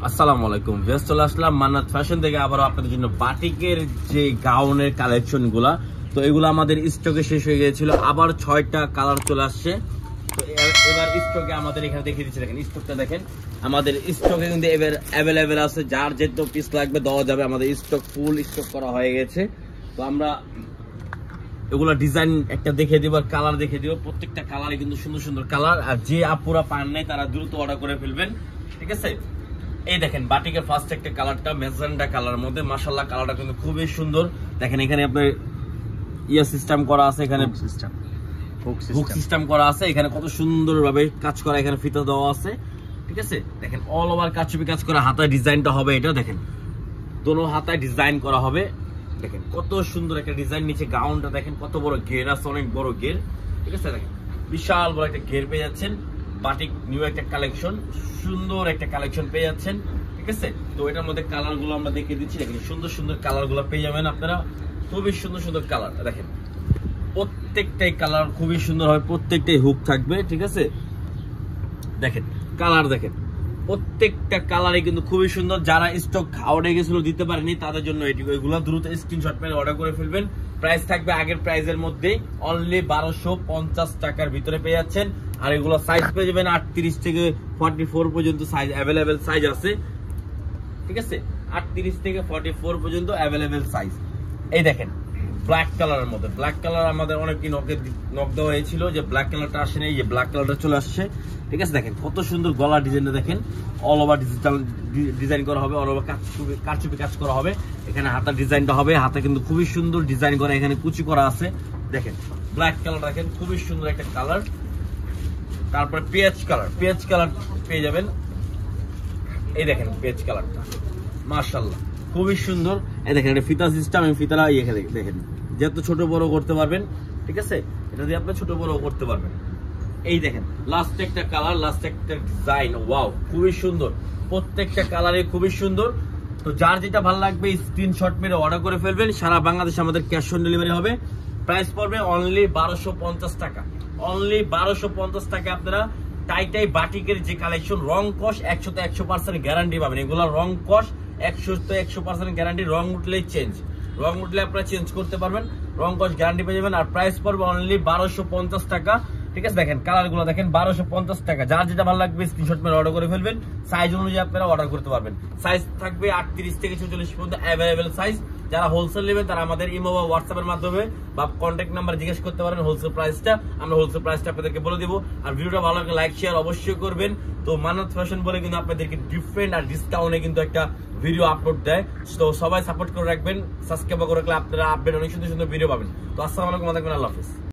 আসসালামু আলাইকুম। ভিউয়ার্স, চলে আসলাম মান্নাত ফ্যাশন থেকে আবারও আপনাদের জন্য বাটিকের যে গাউনের কালেকশন গুলা। তো এগুলো আমাদের স্টকে শেষ হয়ে গিয়েছিল, আবার 6টা কালার চলে আসছে। তো এবার স্টকে আমাদের এখানে দেখিয়ে দিচ্ছি, দেখেন স্টকটা দেখেন। আমাদের স্টকে কিন্তু এবার অ্যাভেলেবেল আছে, যার যেত পিস লাগবে দেওয়া যাবে। আমাদের স্টক ফুল স্টক করা হয়ে গেছে। তো আমরা এগুলো ডিজাইন একটা দেখে দিব আর কালার দেখে দিব। প্রত্যেকটা কালারে কিন্তু সুন্দর সুন্দর কালার। আর যে আপুরা পান নাই তারা দ্রুত অর্ডার করে ফেলবেন, ঠিক আছে। এই দেখেন বাটিকের ফার্স্ট একটা কালারটা ম্যাজেন্ডা কালার মধ্যে, মাশাআল্লাহ কালারটা কিন্তু খুবই সুন্দর। দেখেন এখানে আপনার ইয়া সিস্টেম করা আছে, এখানে হুক সিস্টেম করা আছে, এখানে কত সুন্দর ভাবে কাজ করা, এখানে ফিতা দেওয়া আছে, ঠিক আছে। দেখেন অল ওভার কাচুপি কাজ করা, হাতায় ডিজাইনটা হবে এটা দেখেন, দোনো হাতায় ডিজাইন করা হবে। দেখেন কত সুন্দর একটা ডিজাইন। নিচে গাউনটা দেখেন কত বড় ঘের আছে, অনেক বড় ঘের, ঠিক আছে। দেখেন বিশাল বড় একটা ঘের পেয়ে যাচ্ছেন। বাটিক নিউ একটা কালেকশন, সুন্দর একটা কালেকশন পেয়ে যাচ্ছেন, ঠিক আছে। তো এটার মধ্যে কালার গুলো আমরা দেখিয়ে দিচ্ছি। দেখেন সুন্দর সুন্দর কালার গুলো পেয়ে যাবেন আপনারা, খুবই সুন্দর সুন্দর কালার। দেখেন প্রত্যেকটাই কালার খুবই সুন্দর হবে, প্রত্যেকটাই হুক থাকবে, ঠিক আছে। দেখেন কালার দেখেন, প্রত্যেকটা কালারে কিন্তু খুবই সুন্দর। যারা স্টক আউট হয়ে গেছিল দিতে পারেনি তাদের জন্য এগুলো দ্রুত স্ক্রিনশট মেরে অর্ডার করে ফেলবেন। প্রাইস থাকবে আগের প্রাইসের মধ্যেই, অনলি 1250 টাকার ভিতরে পেয়ে যাচ্ছেন। আর এগুলো সাইজ পেয়ে যাবেন 38 থেকে 44 পর্যন্ত সাইজ অ্যাভেলেবেল সাইজ আছে, ঠিক আছে। 38 থেকে 44 পর্যন্ত অ্যাভেলেবেল সাইজ। এই দেখেন ব্ল্যাক কালারের মধ্যে, ব্ল্যাক কালার আমাদের অনেকদিন নক দেওয়া হয়েছিল যে ব্ল্যাক কালারটা আসে না, এই যে ব্ল্যাক কালারটা চলে আসছে, ঠিক আছে। দেখেন কত সুন্দর গলার ডিজাইনটা দেখেন, অল ওভার ডিজিটাল ডিজাইন করা হবে, অল ওভার কারচুপি কাজ করা হবে। এখানে হাতার ডিজাইনটা হবে, হাতে কিন্তু খুবই সুন্দর ডিজাইন করা, এখানে কুচি করা আছে। দেখেন ব্ল্যাক কালার দেখেন খুবই সুন্দর একটা কালার। তারপরে পেঁয়াজ কালার পেয়ে যাবেন। এই দেখেন পেঁয়াজ কালারটা মাশাআল্লাহ খুবই সুন্দর। এই দেখেন এটা ফিতা সিস্টেম, এই ফিতাটা দেখেন যত ছোট বড় করতে পারবেন, ঠিক আছে। এটা দিয়ে আপনি ছোট বড় করতে পারবেন। এই দেখেন লাস্ট একটা কালার, লাস্ট একটা ডিজাইন, ওয়াও খুবই সুন্দর। প্রত্যেকটা কালারে খুবই সুন্দর। তো যার যেটা ভালো লাগবে স্ক্রিনশট মেরে অর্ডার করে ফেলবেন। সারা বাংলাদেশে আমাদের ক্যাশ অন ডেলিভারি হবে। প্রাইস পড়বে অনলি 1250 টাকা, অনলি 1250 টাকা। আপনারা টাইটাই বাটিকের যে কালেকশন, রং কস 100% গ্যারান্টি পাবেন। এগুলো রং কস 100% গ্যারান্টি। রং উঠলেই চেঞ্জ, রং উঠলে আপনারা চেঞ্জ করতে পারবেন, রং কস গ্যারান্টি পেয়ে যাবেন। আর প্রাইস পড়বে অনলি 1250 টাকা, ঠিক আছে। দেখেন কালার গুলো দেখেন 1250 টাকা। যার যেটা ভালো লাগবে স্ক্রিনশট মেরে অর্ডার করে ফেলবেন। সাইজ অনুযায়ী আপনারা অর্ডার করতে পারবেন। সাইজ থাকবে 38 থেকে 46 পর্যন্ত অ্যাভেলেবেল সাইজ। যারা হোলসেল নেবেন তারা আমাদের ইমো বা হোয়াটসঅ্যাপের মাধ্যমে বা কন্ট্যাক্ট নাম্বার জিজ্ঞেস করতে পারেন হোলসেল প্রাইসটা, আমরা হোলসেল প্রাইসটা আপনাদেরকে বলে দিব। আর ভিডিওটা ভালো লাগলে লাইক শেয়ার অবশ্যই করবেন। তো মান্নাত ফ্যাশন বলে কিন্তু আপনাদেরকে ডিফারেন্ট আর ডিসকাউন্টে কিন্তু একটা ভিডিও আপলোড দেয়। তো সবাই সাপোর্ট করে রাখবেন, সাবস্ক্রাইব করে রাখলে আপনারা আপডেট অনেক সুন্দর সুন্দর ভিডিও পাবেন। তো আসসালামু আলাইকুম, আল্লাহ হাফেজ।